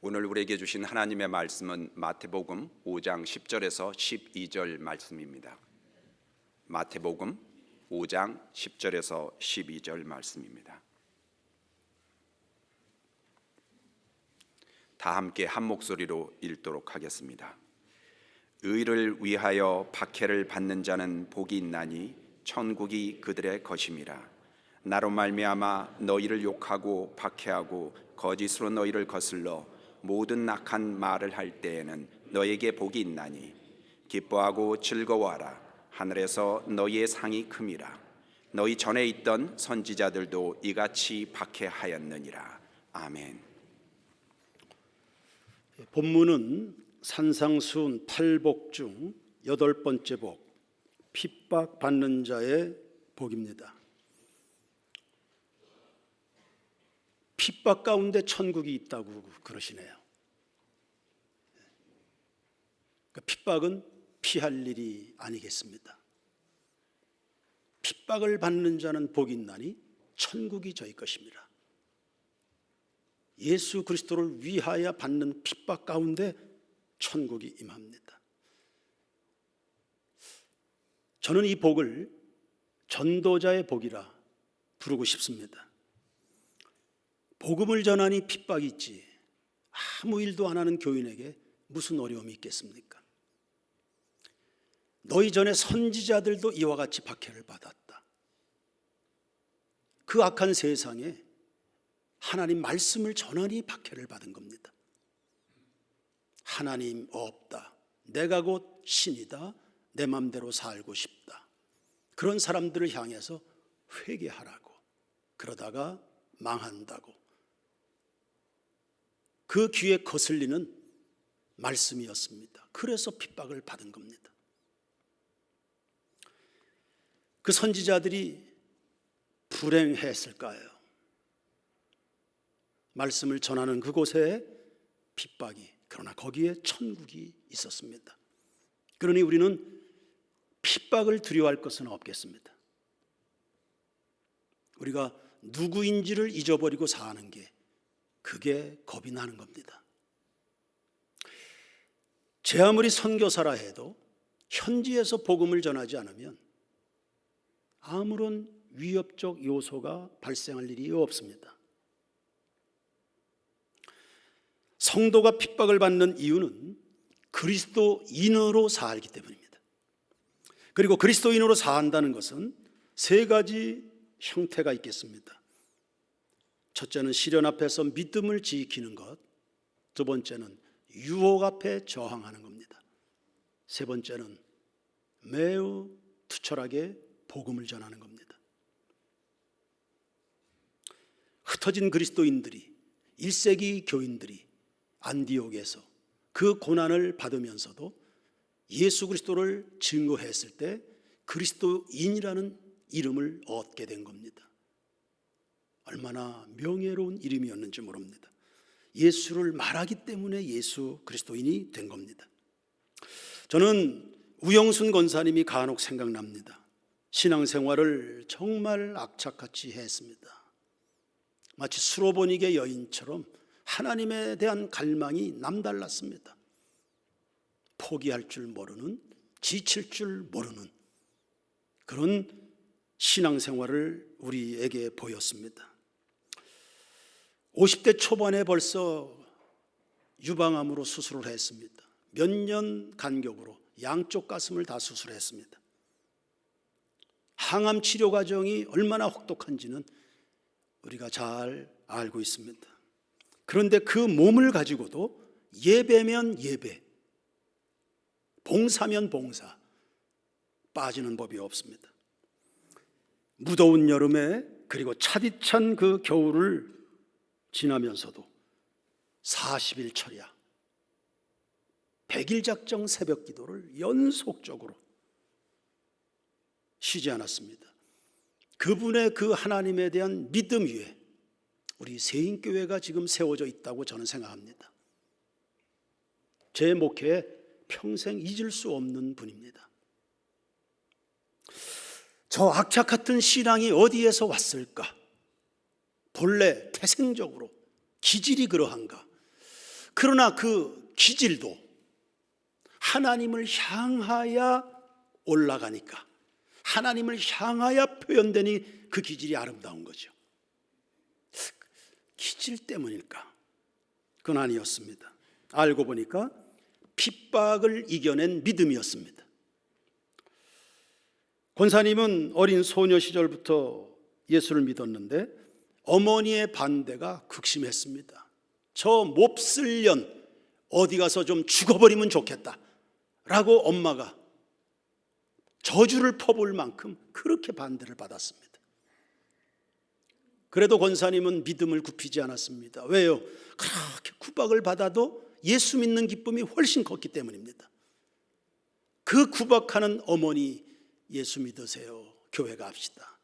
오늘 우리에게 주신 하나님의 말씀은 마태복음 5장 10절에서 12절 말씀입니다. 마태복음 5장 10절에서 12절 말씀입니다. 다 함께 한 목소리로 읽도록 하겠습니다. 의를 위하여 박해를 받는 자는 복이 있나니 천국이 그들의 것임이라. 나로 말미암아 너희를 욕하고 박해하고 거짓으로 너희를 거슬러 모든 악한 말을 할 때에는 너에게 복이 있나니 기뻐하고 즐거워하라. 하늘에서 너희의 상이 큼이라. 너희 전에 있던 선지자들도 이같이 박해하였느니라. 아멘. 본문은 산상수훈 8복 중 8번째 복, 핍박받는 자의 복입니다. 핍박 가운데 천국이 있다고 그러시네요. 그러니까 핍박은 피할 일이 아니겠습니다. 핍박을 받는 자는 복이 있나니 천국이 저희 것입니다. 예수 그리스도를 위하여 받는 핍박 가운데 천국이 임합니다. 저는 이 복을 전도자의 복이라 부르고 싶습니다. 복음을 전하니 핍박이 있지 아무 일도 안 하는 교인에게 무슨 어려움이 있겠습니까? 너희 전에 선지자들도 이와 같이 박해를 받았다. 그 악한 세상에 하나님 말씀을 전하니 박해를 받은 겁니다. 하나님 없다. 내가 곧 신이다. 내 맘대로 살고 싶다. 그런 사람들을 향해서 회개하라고. 그러다가 망한다고. 그 귀에 거슬리는 말씀이었습니다. 그래서 핍박을 받은 겁니다. 그 선지자들이 불행했을까요? 말씀을 전하는 그곳에 핍박이, 그러나 거기에 천국이 있었습니다. 그러니 우리는 핍박을 두려워할 것은 없겠습니다. 우리가 누구인지를 잊어버리고 사는 게 그게 겁이 나는 겁니다. 제 아무리 선교사라 해도 현지에서 복음을 전하지 않으면 아무런 위협적 요소가 발생할 일이 없습니다. 성도가 핍박을 받는 이유는 그리스도인으로 살기 때문입니다. 그리고 그리스도인으로 산다는 것은 세 가지 형태가 있겠습니다. 첫째는 시련 앞에서 믿음을 지키는 것, 두 번째는 유혹 앞에 저항하는 겁니다. 세 번째는 매우 투철하게 복음을 전하는 겁니다. 흩어진 그리스도인들이 1세기 교인들이 안디옥에서 그 고난을 받으면서도 예수 그리스도를 증거했을 때 그리스도인이라는 이름을 얻게 된 겁니다. 얼마나 명예로운 이름이었는지 모릅니다. 예수를 말하기 때문에 예수 그리스도인이 된 겁니다. 저는 우영순 권사님이 간혹 생각납니다. 신앙생활을 정말 악착같이 했습니다. 마치 수로보니게 여인처럼 하나님에 대한 갈망이 남달랐습니다. 포기할 줄 모르는, 지칠 줄 모르는 그런 신앙생활을 우리에게 보였습니다. 50대 초반에 벌써 유방암으로 수술을 했습니다. 몇 년 간격으로 양쪽 가슴을 다 수술했습니다. 항암 치료 과정이 얼마나 혹독한지는 우리가 잘 알고 있습니다. 그런데 그 몸을 가지고도 예배면 예배, 봉사면 봉사, 빠지는 법이 없습니다. 무더운 여름에 그리고 차디찬 그 겨울을 지나면서도 40일 철야 100일 작정 새벽 기도를 연속적으로 쉬지 않았습니다. 그분의 그 하나님에 대한 믿음 위에 우리 세인교회가 지금 세워져 있다고 저는 생각합니다. 제 목회에 평생 잊을 수 없는 분입니다. 저 악착 같은 신앙이 어디에서 왔을까? 본래 태생적으로 기질이 그러한가? 그러나 그 기질도 하나님을 향하여 올라가니까, 하나님을 향하여 표현되니 그 기질이 아름다운 거죠. 기질 때문일까? 그건 아니었습니다. 알고 보니까 핍박을 이겨낸 믿음이었습니다. 권사님은 어린 소녀 시절부터 예수를 믿었는데 어머니의 반대가 극심했습니다. 저 몹쓸 년 어디 가서 좀 죽어버리면 좋겠다 라고 엄마가 저주를 퍼부을 만큼 그렇게 반대를 받았습니다. 그래도 권사님은 믿음을 굽히지 않았습니다. 왜요? 그렇게 구박을 받아도 예수 믿는 기쁨이 훨씬 컸기 때문입니다. 그 구박하는 어머니, 예수 믿으세요, 교회 갑시다.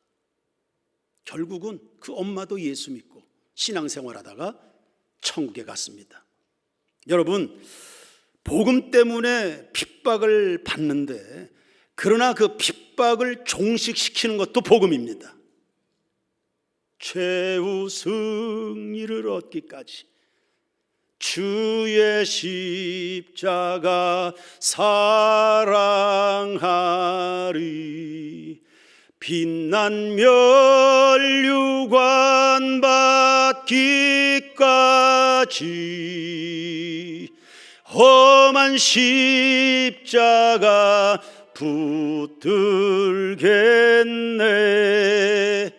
결국은 그 엄마도 예수 믿고 신앙생활하다가 천국에 갔습니다. 여러분, 복음 때문에 핍박을 받는데, 그러나 그 핍박을 종식시키는 것도 복음입니다. 최후 승리를 얻기까지 주의 십자가 사랑하리. 빛난 면류관 받기까지 험한 십자가 붙들겠네.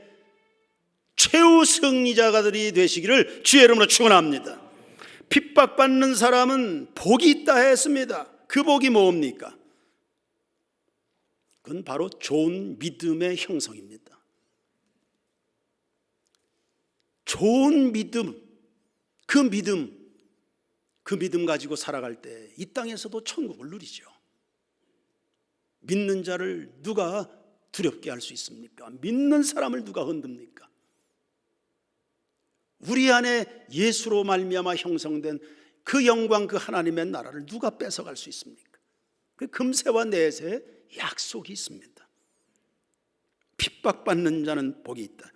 최후 승리자가들이 되시기를 주의 이름으로 축원합니다. 핍박받는 사람은 복이 있다 했습니다. 그 복이 뭡니까? 그건 바로 좋은 믿음의 형성입니다. 좋은 믿음, 그 믿음 가지고 살아갈 때 이 땅에서도 천국을 누리죠. 믿는 자를 누가 두렵게 할 수 있습니까? 믿는 사람을 누가 흔듭니까? 우리 안에 예수로 말미암아 형성된 그 영광, 그 하나님의 나라를 누가 뺏어갈 수 있습니까? 그 금세와 내세의 약속이 있습니다. 핍박받는 자는 복이 있다.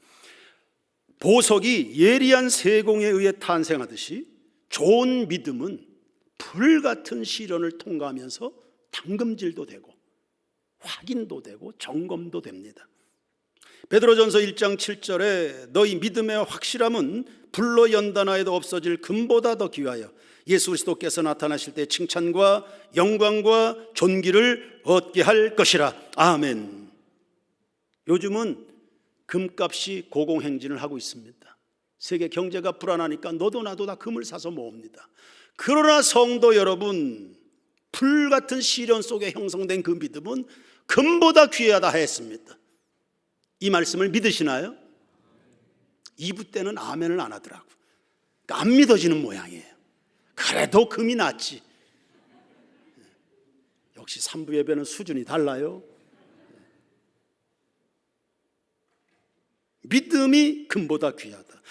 보석이 예리한 세공에 의해 탄생하듯이 좋은 믿음은 불같은 시련을 통과하면서 담금질도 되고 확인도 되고 점검도 됩니다. 베드로전서 1장 7절에 너희 믿음의 확실함은 불로 연단하여도 없어질 금보다 더 귀하여 예수 그리스도께서 나타나실 때 칭찬과 영광과 존귀를 얻게 할 것이라. 아멘. 요즘은 금값이 고공행진을 하고 있습니다. 세계 경제가 불안하니까 너도 나도 다 금을 사서 모읍니다. 그러나 성도 여러분, 불같은 시련 속에 형성된 그 믿음은 금보다 귀하다 했습니다. 이 말씀을 믿으시나요? 2부 때는 아멘을 안 하더라고. 그러니까 안 믿어지는 모양이에요. 그래도 금이 낫지. 역시 3부 예배는 수준이 달라요. 믿음이 금보다 귀하다.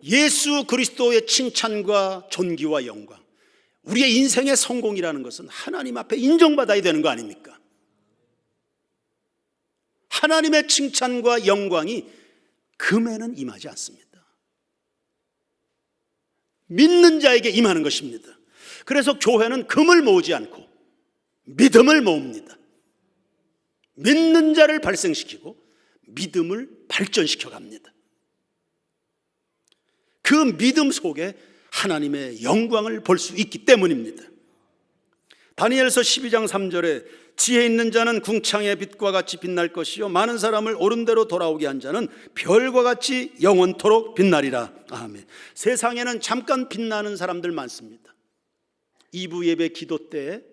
예수 그리스도의 칭찬과 존귀와 영광, 우리의 인생의 성공이라는 것은 하나님 앞에 인정받아야 되는 거 아닙니까? 하나님의 칭찬과 영광이 금에는 임하지 않습니다. 믿는 자에게 임하는 것입니다. 그래서 교회는 금을 모으지 않고 믿음을 모읍니다. 믿는 자를 발생시키고 믿음을 발전시켜 갑니다. 그 믿음 속에 하나님의 영광을 볼 수 있기 때문입니다. 다니엘서 12장 3절에 지혜 있는 자는 궁창의 빛과 같이 빛날 것이요 많은 사람을 옳은 대로 돌아오게 한 자는 별과 같이 영원토록 빛나리라. 아멘. 세상에는 잠깐 빛나는 사람들 많습니다. 2부 예배 기도 때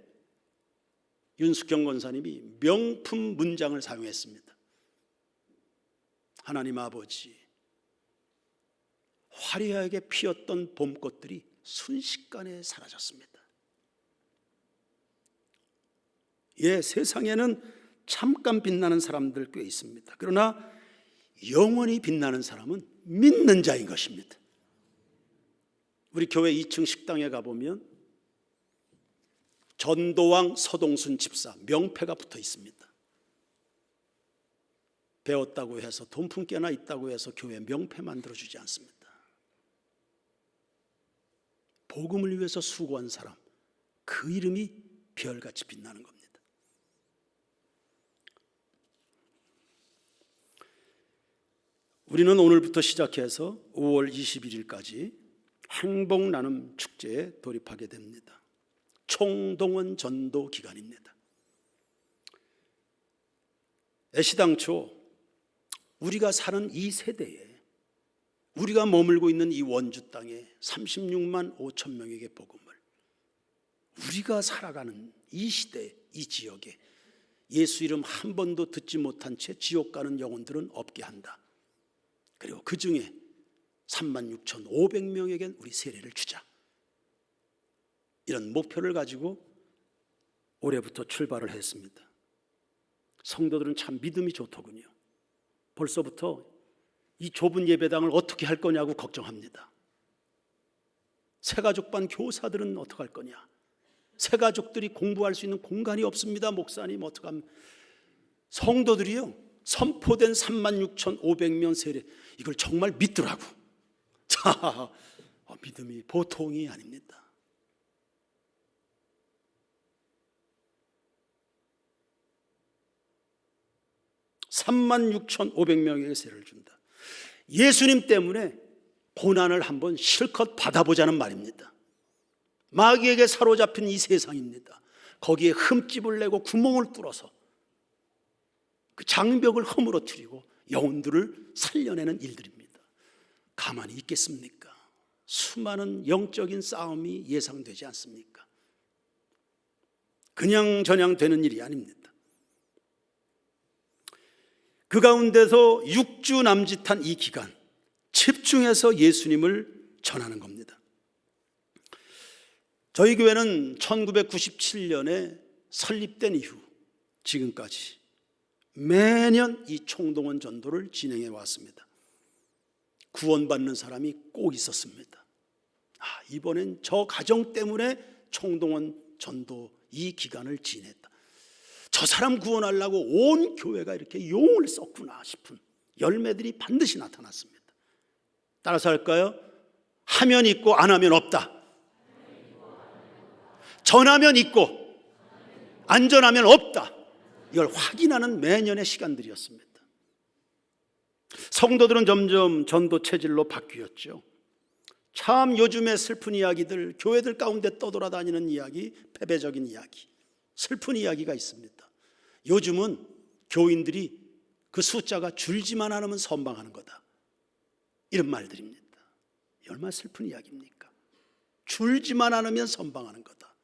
윤숙경 권사님이 명품 문장을 사용했습니다. 하나님 아버지, 화려하게 피었던 봄꽃들이 순식간에 사라졌습니다. 예, 세상에는 잠깐 빛나는 사람들 꽤 있습니다. 그러나 영원히 빛나는 사람은 믿는 자인 것입니다. 우리 교회 2층 식당에 가보면 전도왕 서동순 집사 명패가 붙어 있습니다. 배웠다고 해서 돈푼 깨나 있다고 해서 교회 명패 만들어주지 않습니다. 복음을 위해서 수고한 사람, 그 이름이 별같이 빛나는 겁니다. 우리는 오늘부터 시작해서 5월 21일까지 행복 나눔 축제에 돌입하게 됩니다. 총동원 전도 기간입니다. 애시당초 우리가 사는 이 세대에, 우리가 머물고 있는 이 원주 땅에 36만 5천 명에게 복음을, 우리가 살아가는 이 시대, 이 지역에 예수 이름 한 번도 듣지 못한 채 지옥 가는 영혼들은 없게 한다. 그리고 그 중에 36,500명에겐 우리 세례를 주자. 이런 목표를 가지고 올해부터 출발을 했습니다. 성도들은 참 믿음이 좋더군요. 벌써부터 이 좁은 예배당을 어떻게 할 거냐고 걱정합니다. 새가족반 교사들은 어떻게 할 거냐, 새가족들이 공부할 수 있는 공간이 없습니다. 목사님 어떡하면. 성도들이요, 선포된 36,500명 세례, 이걸 정말 믿더라고. 자, 믿음이 보통이 아닙니다. 36,500명에게 세례를 준다. 예수님 때문에 고난을 한번 실컷 받아보자는 말입니다. 마귀에게 사로잡힌 이 세상입니다. 거기에 흠집을 내고 구멍을 뚫어서 그 장벽을 허물어뜨리고 영혼들을 살려내는 일들입니다. 가만히 있겠습니까? 수많은 영적인 싸움이 예상되지 않습니까? 그냥 저냥 되는 일이 아닙니다. 그 가운데서 6주 남짓한 이 기간, 집중해서 예수님을 전하는 겁니다. 저희 교회는 1997년에 설립된 이후 지금까지 매년 이 총동원 전도를 진행해 왔습니다. 구원받는 사람이 꼭 있었습니다. 이번엔 저 가정 때문에 총동원 전도 이 기간을 지냈다. 저 사람 구원하려고 온 교회가 이렇게 용을 썼구나 싶은 열매들이 반드시 나타났습니다. 따라서 할까요? 하면 있고 안 하면 없다. 전하면 있고 안 전하면 없다. 이걸 확인하는 매년의 시간들이었습니다. 성도들은 점점 전도 체질로 바뀌었죠. 참 요즘의 슬픈 이야기들, 교회들 가운데 떠돌아다니는 이야기, 패배적인 이야기, 슬픈 이야기가 있습니다. 요즘은 교인들이 그 숫자가 줄지만 않으면 선방하는 거다, 이런 말들입니다. 얼마나 슬픈 이야기입니까? 줄지만 않으면 선방하는 거다,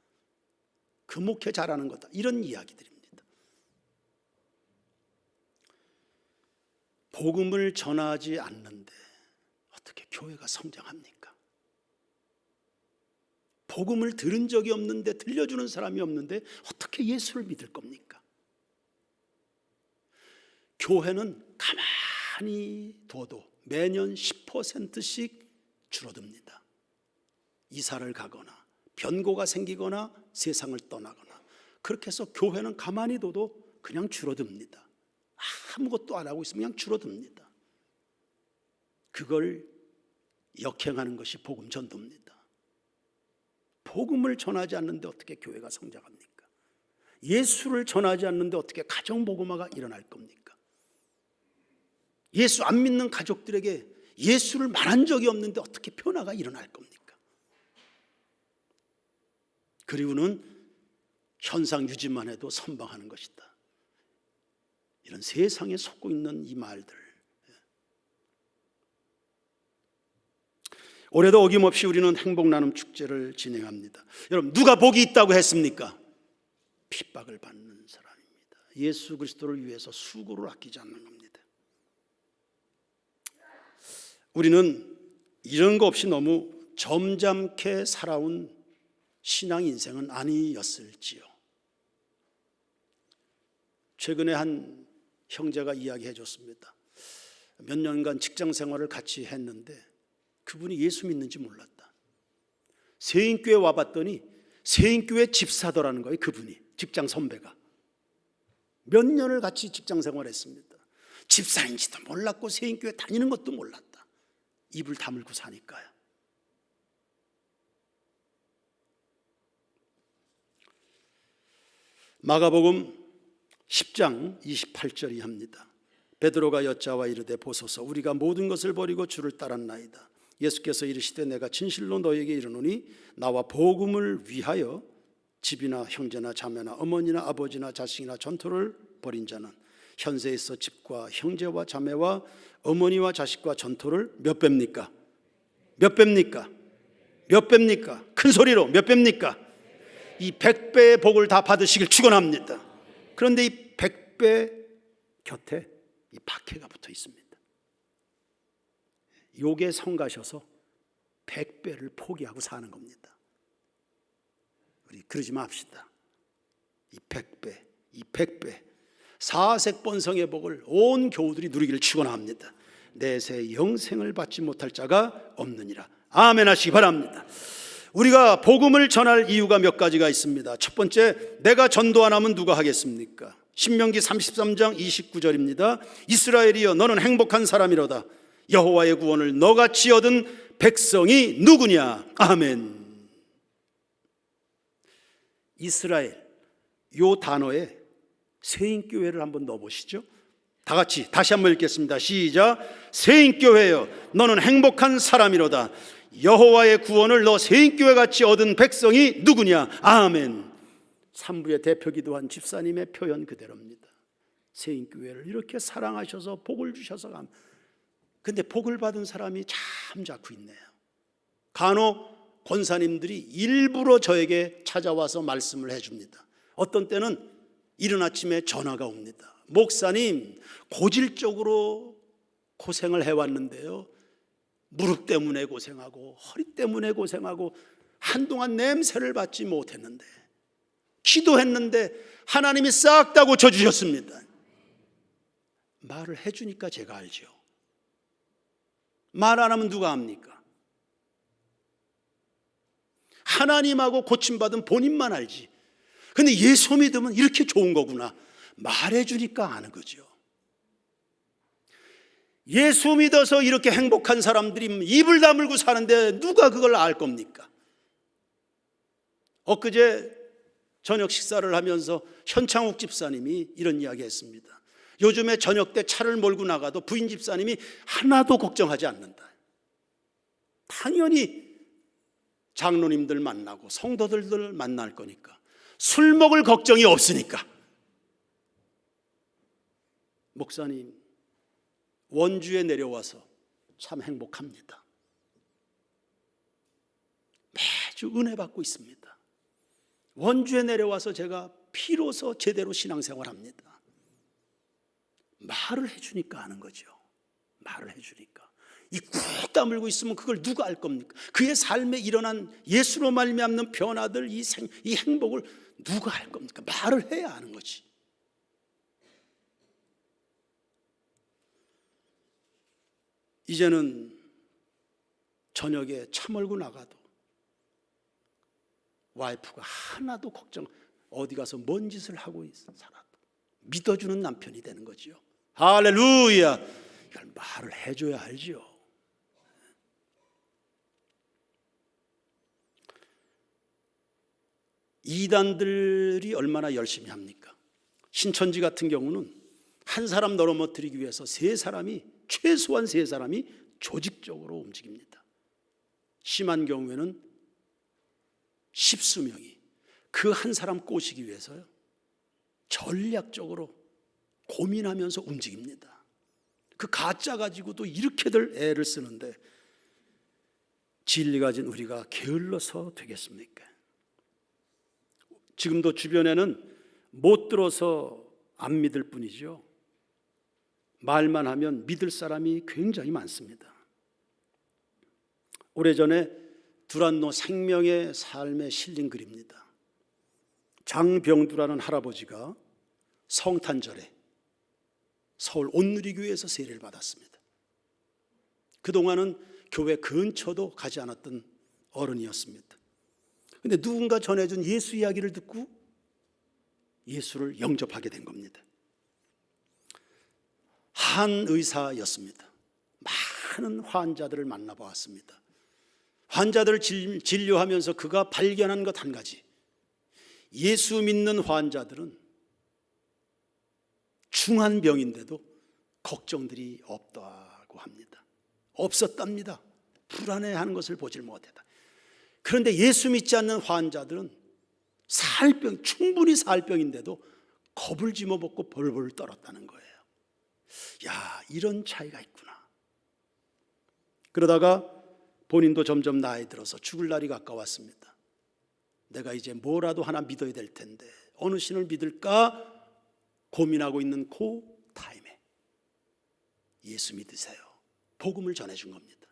그 목회 잘하는 거다, 이런 이야기들입니다. 복음을 전하지 않는데 어떻게 교회가 성장합니까? 복음을 들은 적이 없는데, 들려주는 사람이 없는데 어떻게 예수를 믿을 겁니까? 교회는 가만히 둬도 매년 10%씩 줄어듭니다. 이사를 가거나 변고가 생기거나 세상을 떠나거나, 그렇게 해서 교회는 가만히 둬도 그냥 줄어듭니다. 아무것도 안 하고 있으면 그냥 줄어듭니다. 그걸 역행하는 것이 복음 전도입니다. 복음을 전하지 않는데 어떻게 교회가 성장합니까? 예수를 전하지 않는데 어떻게 가정 복음화가 일어날 겁니까? 예수 안 믿는 가족들에게 예수를 말한 적이 없는데 어떻게 변화가 일어날 겁니까? 그리고는 현상 유지만 해도 선방하는 것이다. 이런 세상에 속고 있는 이 말들, 올해도 어김없이 우리는 행복 나눔 축제를 진행합니다. 여러분, 누가 복이 있다고 했습니까? 핍박을 받는 사람입니다. 예수 그리스도를 위해서 수고를 아끼지 않는 겁니다. 우리는 이런 거 없이 너무 점잖게 살아온 신앙 인생은 아니었을지요. 최근에 한 형제가 이야기해 줬습니다. 몇 년간 직장 생활을 같이 했는데 그분이 예수 믿는지 몰랐다. 세인교회 와봤더니 세인교회 집사더라는 거예요. 그분이, 직장 선배가. 몇 년을 같이 직장 생활했습니다. 집사인지도 몰랐고 세인교회 다니는 것도 몰랐다. 입을 다물고 사니까요. 마가복음 10장 28절이 합니다. 베드로가 여짜와 이르되 보소서 우리가 모든 것을 버리고 주를 따랐나이다. 예수께서 이르시되 내가 진실로 너에게 이르노니 나와 복음을 위하여 집이나 형제나 자매나 어머니나 아버지나 자식이나 전토를 벌인 자는 현세에서 집과 형제와 자매와 어머니와 자식과 전토를 몇 배입니까? 몇 배입니까? 몇 배입니까? 큰 소리로 몇 배입니까? 이 100배의 복을 다 받으시길 축원합니다. 그런데 이 100배 곁에 이 박해가 붙어 있습니다. 요게 성가셔서 100배를 포기하고 사는 겁니다. 우리 그러지 맙시다. 이 100배, 이 100배 사색번성의 복을 온 교우들이 누리기를 축원합니다. 내세 영생을 받지 못할 자가 없느니라. 아멘 하시기 바랍니다. 우리가 복음을 전할 이유가 몇 가지가 있습니다. 첫 번째, 내가 전도 안 하면 누가 하겠습니까? 신명기 33장 29절입니다. 이스라엘이여 너는 행복한 사람이로다. 여호와의 구원을 너같이 얻은 백성이 누구냐? 아멘. 이스라엘, 요 단어에 세인교회를 한번 넣어보시죠. 다 같이 다시 한번 읽겠습니다. 시작. 세인교회여 너는 행복한 사람이로다. 여호와의 구원을 너 세인교회같이 얻은 백성이 누구냐? 아멘. 3부의 대표기도한 집사님의 표현 그대로입니다. 세인교회를 이렇게 사랑하셔서 복을 주셔서 근데 복을 받은 사람이 참 자꾸 있네요. 간혹 권사님들이 일부러 저에게 찾아와서 말씀을 해줍니다. 어떤 때는 이른 아침에 전화가 옵니다. 목사님, 고질적으로 고생을 해왔는데요, 무릎 때문에 고생하고 허리 때문에 고생하고 한동안 냄새를 받지 못했는데 기도했는데 하나님이 싹 다 고쳐주셨습니다. 말을 해주니까 제가 알죠. 말 안 하면 누가 합니까? 하나님하고 고침받은 본인만 알지. 근데 예수 믿으면 이렇게 좋은 거구나 말해주니까 아는 거죠. 예수 믿어서 이렇게 행복한 사람들이 입을 다물고 사는데 누가 그걸 알 겁니까? 엊그제 저녁 식사를 하면서 현창욱 집사님이 이런 이야기 했습니다. 요즘에 저녁 때 차를 몰고 나가도 부인 집사님이 하나도 걱정하지 않는다. 당연히 장로님들 만나고 성도들 만날 거니까, 술 먹을 걱정이 없으니까. 목사님, 원주에 내려와서 참 행복합니다. 매주 은혜 받고 있습니다. 원주에 내려와서 제가 비로소 제대로 신앙생활합니다. 말을 해주니까 아는 거죠. 말을 해주니까. 이 꾹 다물고 있으면 그걸 누가 알 겁니까? 그의 삶에 일어난 예수로 말미암는 변화들, 이 행복을 누가 알 겁니까? 말을 해야 아는 거지. 이제는 저녁에 차 몰고 나가도 와이프가 하나도 걱정, 어디 가서 뭔 짓을 하고 살아도 믿어주는 남편이 되는 거지요. 할렐루야. 이걸 말을 해줘야 알지요. 이단들이 얼마나 열심히 합니까? 신천지 같은 경우는 한 사람 넘어뜨리기 위해서 최소한 세 사람이 조직적으로 움직입니다. 심한 경우에는 십수명이 그 한 사람 꼬시기 위해서요, 전략적으로 고민하면서 움직입니다. 그 가짜 가지고도 이렇게들 애를 쓰는데 진리 가진 우리가 게을러서 되겠습니까? 지금도 주변에는 못 들어서 안 믿을 뿐이죠. 말만 하면 믿을 사람이 굉장히 많습니다. 오래전에 두란노 생명의 삶에 실린 글입니다. 장병두라는 할아버지가 성탄절에 서울 온누리교회에서 세례를 받았습니다. 그동안은 교회 근처도 가지 않았던 어른이었습니다. 그런데 누군가 전해준 예수 이야기를 듣고 예수를 영접하게 된 겁니다. 한 의사였습니다. 많은 환자들을 만나보았습니다. 환자들을 진료하면서 그가 발견한 것 한 가지, 예수 믿는 환자들은 중한 병인데도 걱정들이 없다고 합니다. 없었답니다. 불안해하는 것을 보질 못했다. 그런데 예수 믿지 않는 환자들은 살병, 충분히 살병인데도 겁을 집어먹고 벌벌 떨었다는 거예요. 야, 이런 차이가 있구나. 그러다가 본인도 점점 나이 들어서 죽을 날이 가까웠습니다. 내가 이제 뭐라도 하나 믿어야 될 텐데 어느 신을 믿을까 고민하고 있는 그 타임에 예수 믿으세요. 복음을 전해준 겁니다.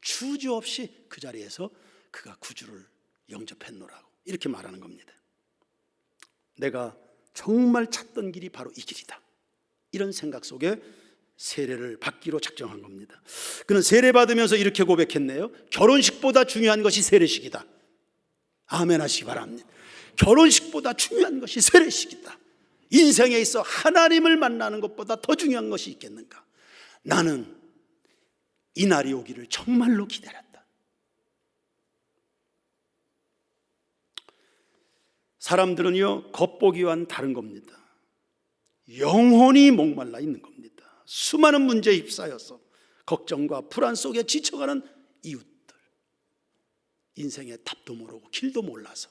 주저없이 그 자리에서 그가 구주를 영접했노라고 이렇게 말하는 겁니다. 내가 정말 찾던 길이 바로 이 길이다. 이런 생각 속에 세례를 받기로 작정한 겁니다. 그는 세례 받으면서 이렇게 고백했네요. 결혼식보다 중요한 것이 세례식이다. 아멘 하시기 바랍니다. 결혼식보다 중요한 것이 세례식이다. 인생에 있어 하나님을 만나는 것보다 더 중요한 것이 있겠는가. 나는 이 날이 오기를 정말로 기다렸다. 사람들은요, 겉보기와는 다른 겁니다. 영혼이 목말라 있는 겁니다. 수많은 문제에 휩싸여서 걱정과 불안 속에 지쳐가는 이웃들, 인생의 답도 모르고 길도 몰라서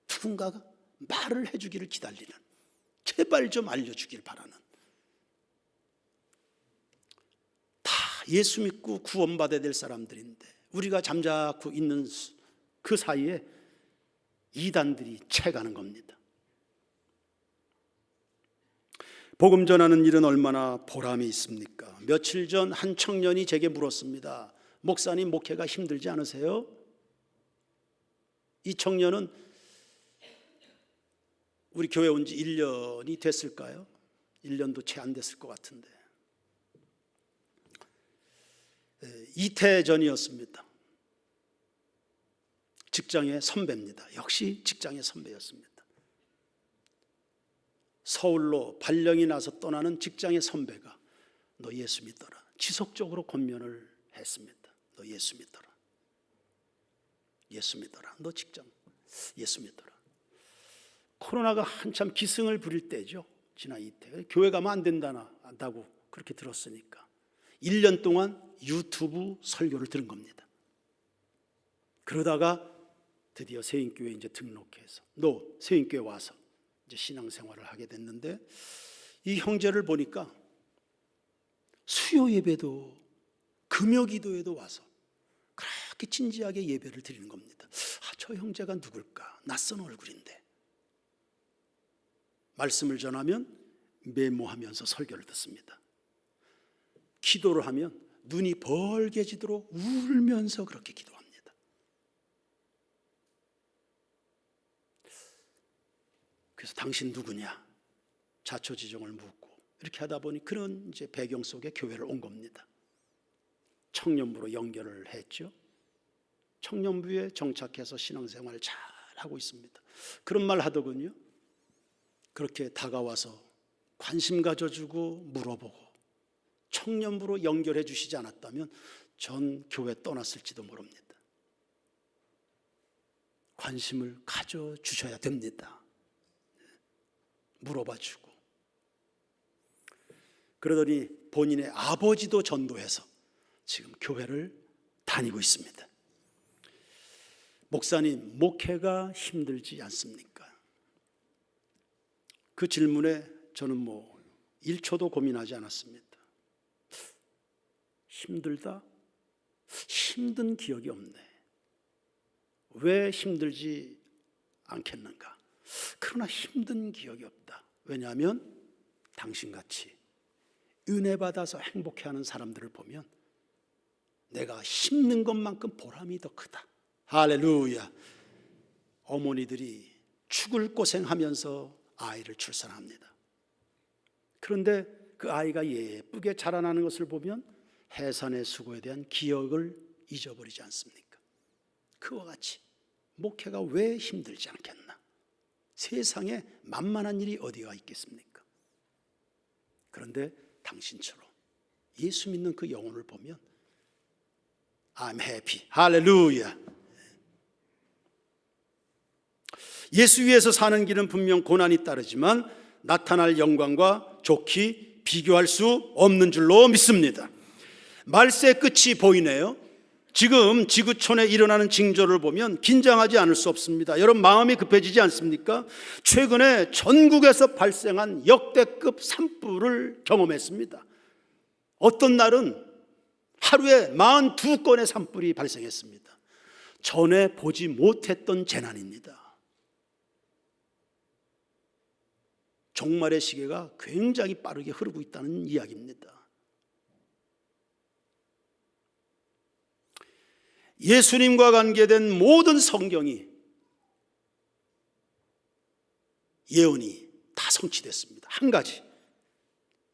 누군가가 말을 해주기를 기다리는, 제발 좀 알려주길 바라는, 다 예수 믿고 구원받아야 될 사람들인데 우리가 잠자코 있는 그 사이에 이단들이 채가는 겁니다. 복음 전하는 일은 얼마나 보람이 있습니까? 며칠 전 한 청년이 제게 물었습니다. 목사님, 목회가 힘들지 않으세요? 이 청년은 우리 교회 온 지 1년이 됐을까요? 1년도 채 안 됐을 것 같은데, 이태 전이었습니다. 직장의 선배입니다. 역시 직장의 선배였습니다. 서울로 발령이 나서 떠나는 직장의 선배가 너 예수 믿더라. 지속적으로 권면을 했습니다. 너 예수 믿더라. 예수 믿더라. 너 직장 예수 믿더라. 코로나가 한참 기승을 부릴 때죠. 지난 이때 교회 가면 안 된다고 그렇게 들었으니까 1년 동안 유튜브 설교를 들은 겁니다. 그러다가 드디어 세인교회에 이제 등록해서 너 세인교회 와서 이제 신앙생활을 하게 됐는데, 이 형제를 보니까 수요 예배도 금요 기도에도 와서 그렇게 진지하게 예배를 드리는 겁니다. 저 형제가 누굴까? 낯선 얼굴인데. 말씀을 전하면 메모하면서 설교를 듣습니다. 기도를 하면 눈이 벌개지도록 울면서 그렇게 기도합니다. 그래서 당신 누구냐? 자초지종을 묻고 이렇게 하다 보니 그런 이제 배경 속에 교회를 온 겁니다. 청년부로 연결을 했죠. 청년부에 정착해서 신앙생활을 잘 하고 있습니다. 그런 말 하더군요. 그렇게 다가와서 관심 가져주고 물어보고 청년부로 연결해 주시지 않았다면 전 교회 떠났을지도 모릅니다. 관심을 가져주셔야 됩니다. 물어봐주고. 그러더니 본인의 아버지도 전도해서 지금 교회를 다니고 있습니다. 목사님, 목회가 힘들지 않습니까? 그 질문에 저는 1초도 고민하지 않았습니다. 힘들다? 힘든 기억이 없네. 왜 힘들지 않겠는가? 그러나 힘든 기억이 없다. 왜냐하면 당신같이 은혜 받아서 행복해하는 사람들을 보면 내가 힘든 것만큼 보람이 더 크다. 할렐루야. 어머니들이 죽을 고생하면서 아이를 출산합니다. 그런데 그 아이가 예쁘게 자라나는 것을 보면 해산의 수고에 대한 기억을 잊어버리지 않습니까? 그와 같이 목회가 왜 힘들지 않겠나? 세상에 만만한 일이 어디가 있겠습니까? 그런데 당신처럼 예수 믿는 그 영혼을 보면 I'm happy. 할렐루야. 예수 위에서 사는 길은 분명 고난이 따르지만 나타날 영광과 좋게 비교할 수 없는 줄로 믿습니다. 말세 끝이 보이네요. 지금 지구촌에 일어나는 징조를 보면 긴장하지 않을 수 없습니다. 여러분 마음이 급해지지 않습니까? 최근에 전국에서 발생한 역대급 산불을 경험했습니다. 어떤 날은 하루에 42건의 산불이 발생했습니다. 전에 보지 못했던 재난입니다. 종말의 시계가 굉장히 빠르게 흐르고 있다는 이야기입니다. 예수님과 관계된 모든 성경이 예언이 다 성취됐습니다. 한 가지,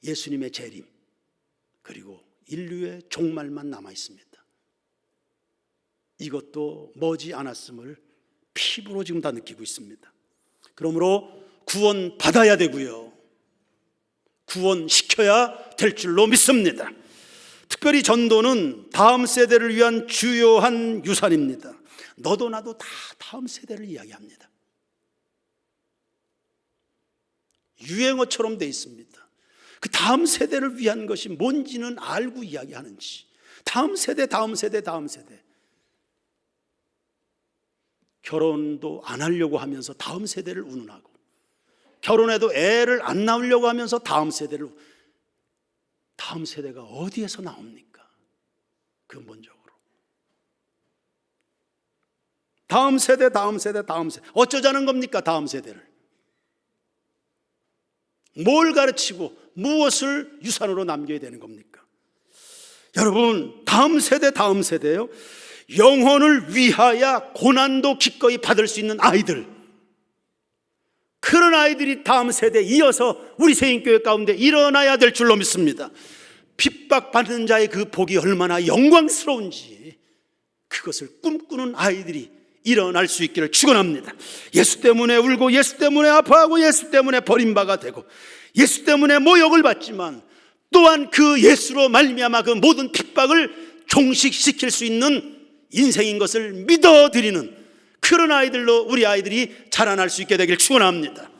예수님의 재림 그리고 인류의 종말만 남아 있습니다. 이것도 머지 않았음을 피부로 지금 다 느끼고 있습니다. 그러므로 구원 받아야 되고요, 구원시켜야 될 줄로 믿습니다. 특별히 전도는 다음 세대를 위한 주요한 유산입니다. 너도 나도 다 다음 세대를 이야기합니다. 유행어처럼 돼 있습니다. 그 다음 세대를 위한 것이 뭔지는 알고 이야기하는지, 다음 세대, 다음 세대, 다음 세대. 결혼도 안 하려고 하면서 다음 세대를 운운하고, 결혼해도 애를 안 낳으려고 하면서 다음 세대를, 다음 세대가 어디에서 나옵니까? 근본적으로 다음 세대, 다음 세대, 다음 세대. 어쩌자는 겁니까? 다음 세대를 뭘 가르치고 무엇을 유산으로 남겨야 되는 겁니까? 여러분, 다음 세대, 다음 세대요, 영혼을 위하여 고난도 기꺼이 받을 수 있는 아이들, 그런 아이들이 다음 세대에 이어서 우리 세인교회 가운데 일어나야 될 줄로 믿습니다. 핍박받는 자의 그 복이 얼마나 영광스러운지 그것을 꿈꾸는 아이들이 일어날 수 있기를 축원합니다. 예수 때문에 울고, 예수 때문에 아파하고, 예수 때문에 버림받아 되고, 예수 때문에 모욕을 받지만 또한 그 예수로 말미암아 그 모든 핍박을 종식시킬 수 있는 인생인 것을 믿어드리는 그런 아이들로 우리 아이들이 자라날 수 있게 되길 축원합니다.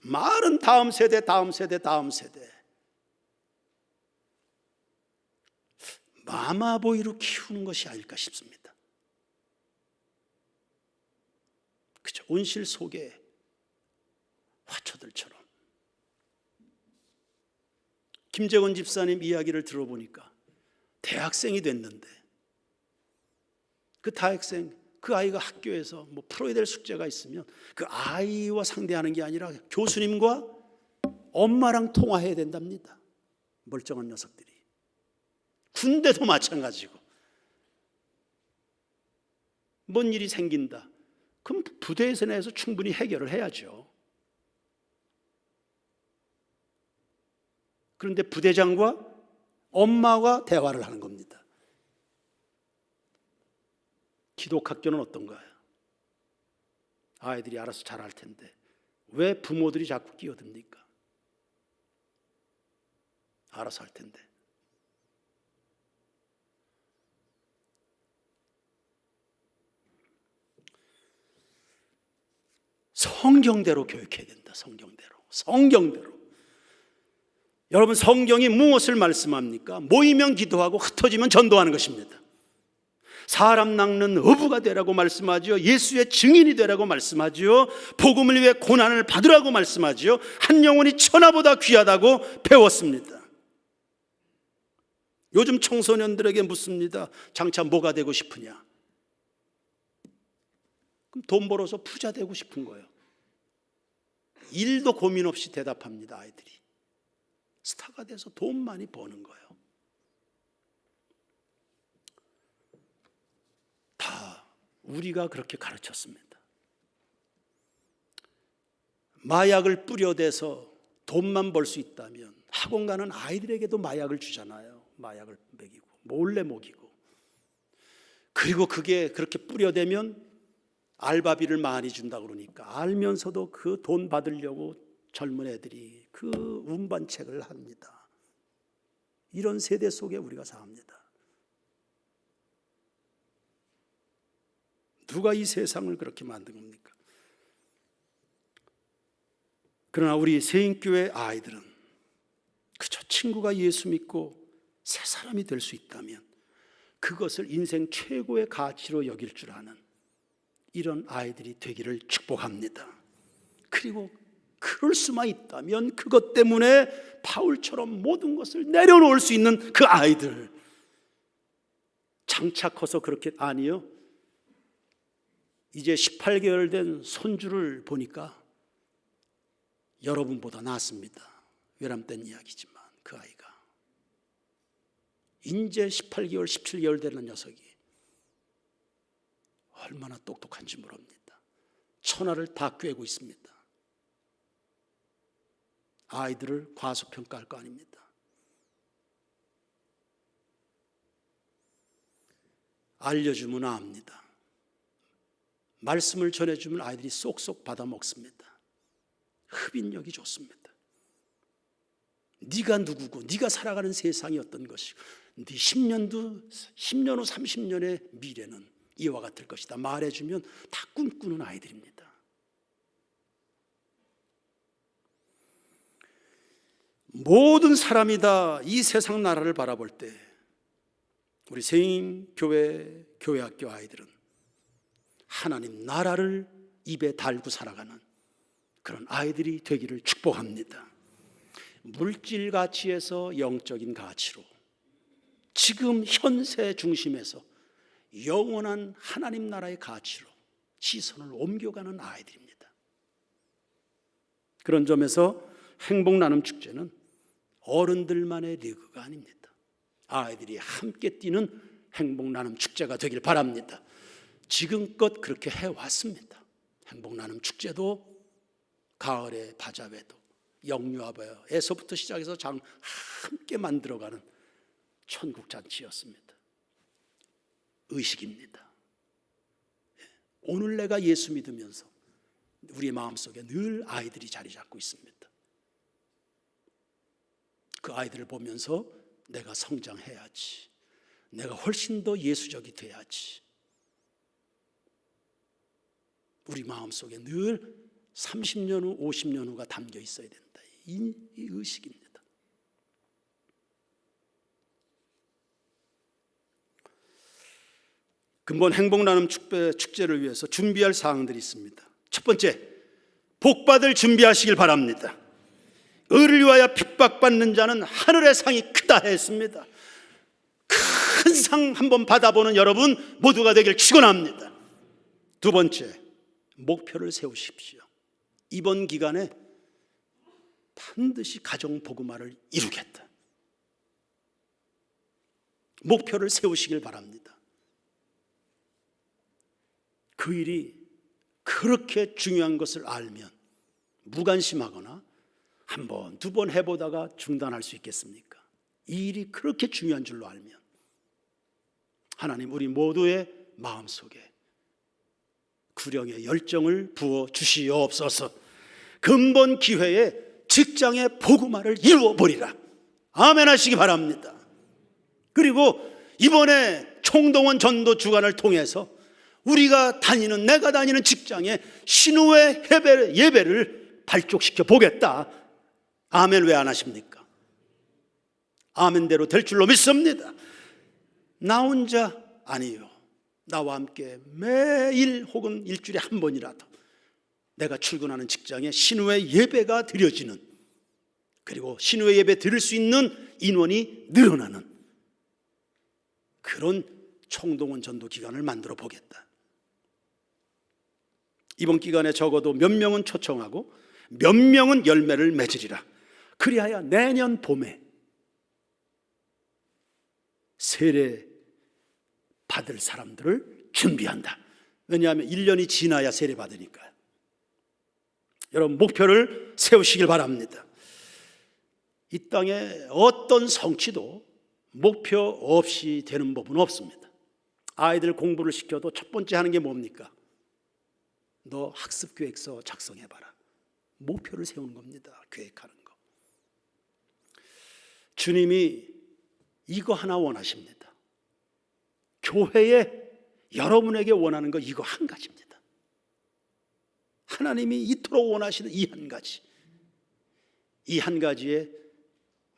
말은 다음 세대, 다음 세대, 다음 세대. 마마보이로 키우는 것이 아닐까 싶습니다. 그죠? 온실 속의 화초들처럼. 김재건 집사님 이야기를 들어보니까 대학생이 됐는데 그 대학생, 그 아이가 학교에서 뭐 풀어야 될 숙제가 있으면 그 아이와 상대하는 게 아니라 교수님과 엄마랑 통화해야 된답니다. 멀쩡한 녀석들이. 군대도 마찬가지고. 뭔 일이 생긴다, 그럼 부대에서 내서 충분히 해결을 해야죠. 그런데 부대장과 엄마가 대화를 하는 겁니다. 기독학교는 어떤가요? 아이들이 알아서 잘할 텐데 왜 부모들이 자꾸 끼어듭니까? 알아서 할 텐데. 성경대로 교육해야 된다. 성경대로. 여러분, 성경이 무엇을 말씀합니까? 모이면 기도하고 흩어지면 전도하는 것입니다. 사람 낚는 어부가 되라고 말씀하죠. 예수의 증인이 되라고 말씀하죠. 복음을 위해 고난을 받으라고 말씀하죠. 한 영혼이 천하보다 귀하다고 배웠습니다. 요즘 청소년들에게 묻습니다. 장차 뭐가 되고 싶으냐? 그럼 돈 벌어서 부자 되고 싶은 거예요. 일도 고민 없이 대답합니다. 아이들이 스타가 돼서 돈 많이 버는 거예요. 다 우리가 그렇게 가르쳤습니다. 마약을 뿌려대서 돈만 벌 수 있다면 학원 가는 아이들에게도 마약을 주잖아요. 마약을 먹이고 몰래 먹이고, 그리고 그게 그렇게 뿌려대면 알바비를 많이 준다 그러니까 알면서도 그 돈 받으려고 젊은 애들이 그 운반책을 합니다. 이런 세대 속에 우리가 삽니다. 누가 이 세상을 그렇게 만든 겁니까? 그러나 우리 세인교회 아이들은 그저 친구가 예수 믿고 새 사람이 될 수 있다면 그것을 인생 최고의 가치로 여길 줄 아는 이런 아이들이 되기를 축복합니다. 그리고 그럴 수만 있다면 그것 때문에 바울처럼 모든 것을 내려놓을 수 있는 그 아이들, 장차 커서 그렇게, 아니요, 이제 18개월 된 손주를 보니까 여러분보다 낫습니다. 외람된 이야기지만 그 아이가 이제 18개월, 17개월 되는 녀석이 얼마나 똑똑한지 모릅니다. 천하를 다 꿰고 있습니다. 아이들을 과소평가할 거 아닙니다. 알려주면 압니다. 말씀을 전해주면 아이들이 쏙쏙 받아 먹습니다. 흡인력이 좋습니다. 네가 누구고 네가 살아가는 세상이 어떤 것이고 네 10년 후 30년의 미래는 이와 같을 것이다 말해주면 다 꿈꾸는 아이들입니다. 모든 사람이 다 이 세상 나라를 바라볼 때 우리 세인교회 교회학교 아이들은 하나님 나라를 입에 달고 살아가는 그런 아이들이 되기를 축복합니다. 물질 가치에서 영적인 가치로, 지금 현세 중심에서 영원한 하나님 나라의 가치로 시선을 옮겨가는 아이들입니다. 그런 점에서 행복 나눔 축제는 어른들만의 리그가 아닙니다. 아이들이 함께 뛰는 행복 나눔 축제가 되길 바랍니다. 지금껏 그렇게 해왔습니다. 행복 나눔 축제도 가을의 바자회도 영유아부에서부터 시작해서 함께 만들어가는 천국잔치였습니다. 의식입니다. 오늘 내가 예수 믿으면서 우리 마음속에 늘 아이들이 자리 잡고 있습니다. 그 아이들을 보면서 내가 성장해야지, 내가 훨씬 더 예수적이 돼야지, 우리 마음속에 늘 30년 후 50년 후가 담겨 있어야 된다. 이 의식입니다. 근본 행복 나눔 축제를 위해서 준비할 사항들이 있습니다. 첫 번째, 복받을 준비하시길 바랍니다. 의를 위하여 핍박받는 자는 하늘의 상이 크다 했습니다. 큰 상 한번 받아보는 여러분 모두가 되길 축원합니다. 두 번째, 목표를 세우십시오. 이번 기간에 반드시 가정 복음화를 이루겠다. 목표를 세우시길 바랍니다. 그 일이 그렇게 중요한 것을 알면 무관심하거나 한 번, 두 번 해보다가 중단할 수 있겠습니까? 이 일이 그렇게 중요한 줄로 알면 하나님 우리 모두의 마음속에 구령의 열정을 부어 주시옵소서. 근본 기회에 직장의 복음화를 이루어버리라. 아멘 하시기 바랍니다. 그리고 이번에 총동원 전도 주간을 통해서 우리가 다니는, 내가 다니는 직장에 신우의 예배를 발족시켜 보겠다. 아멘 왜 안 하십니까? 아멘대로 될 줄로 믿습니다. 나 혼자 아니요, 나와 함께 매일 혹은 일주일에 한 번이라도 내가 출근하는 직장에 신우의 예배가 드려지는, 그리고 신우의 예배 드릴 수 있는 인원이 늘어나는 그런 총동원 전도 기간을 만들어 보겠다. 이번 기간에 적어도 몇 명은 초청하고 몇 명은 열매를 맺으리라. 그리하여 내년 봄에 세례 받을 사람들을 준비한다. 왜냐하면 1년이 지나야 세례 받으니까요. 여러분 목표를 세우시길 바랍니다. 이 땅에 어떤 성취도 목표 없이 되는 법은 없습니다. 아이들 공부를 시켜도 첫 번째 하는 게 뭡니까? 너 학습계획서 작성해봐라. 목표를 세우는 겁니다. 계획하는 거. 주님이 이거 하나 원하십니다. 교회에 여러분에게 원하는 거 이거 한 가지입니다. 하나님이 이토록 원하시는 이 한 가지. 이 한 가지에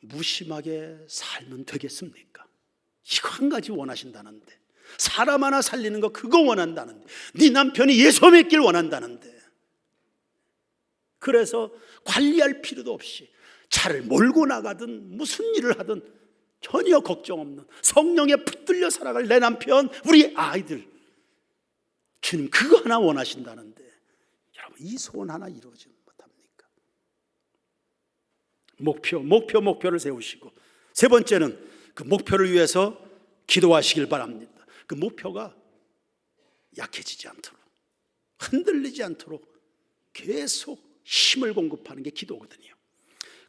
무심하게 살면 되겠습니까? 이거 한 가지 원하신다는데, 사람 하나 살리는 거 그거 원한다는데, 네 남편이 예수 믿길 원한다는데, 그래서 관리할 필요도 없이 차를 몰고 나가든 무슨 일을 하든 전혀 걱정 없는 성령에 붙들려 살아갈 내 남편, 우리 아이들, 주님 그거 하나 원하신다는데 여러분 이 소원 하나 이루어지지 못합니까? 목표를 세우시고, 세 번째는 그 목표를 위해서 기도하시길 바랍니다. 그 목표가 약해지지 않도록, 흔들리지 않도록 계속 힘을 공급하는 게 기도거든요.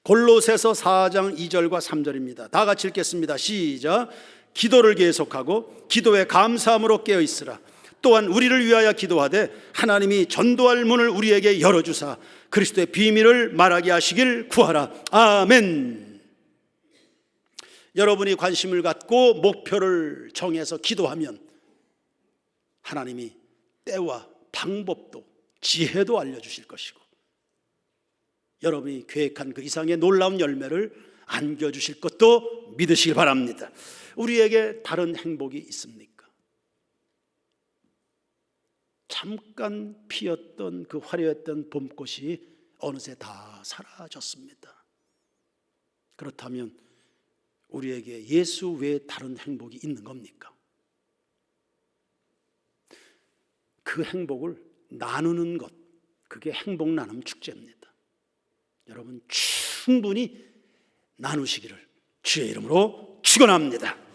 골로새서 4장 2절과 3절입니다. 다 같이 읽겠습니다. 시작. 기도를 계속하고 기도에 감사함으로 깨어 있으라. 또한 우리를 위하여 기도하되 하나님이 전도할 문을 우리에게 열어주사 그리스도의 비밀을 말하게 하시길 구하라. 아멘. 여러분이 관심을 갖고 목표를 정해서 기도하면 하나님이 때와 방법도 지혜도 알려주실 것이고, 여러분이 계획한 그 이상의 놀라운 열매를 안겨주실 것도 믿으시기 바랍니다. 우리에게 다른 행복이 있습니까? 잠깐 피었던 그 화려했던 봄꽃이 어느새 다 사라졌습니다. 그렇다면 우리에게 예수 외에 다른 행복이 있는 겁니까? 그 행복을 나누는 것, 그게 행복 나눔 축제입니다. 여러분 충분히 나누시기를 주의 이름으로 축원합니다.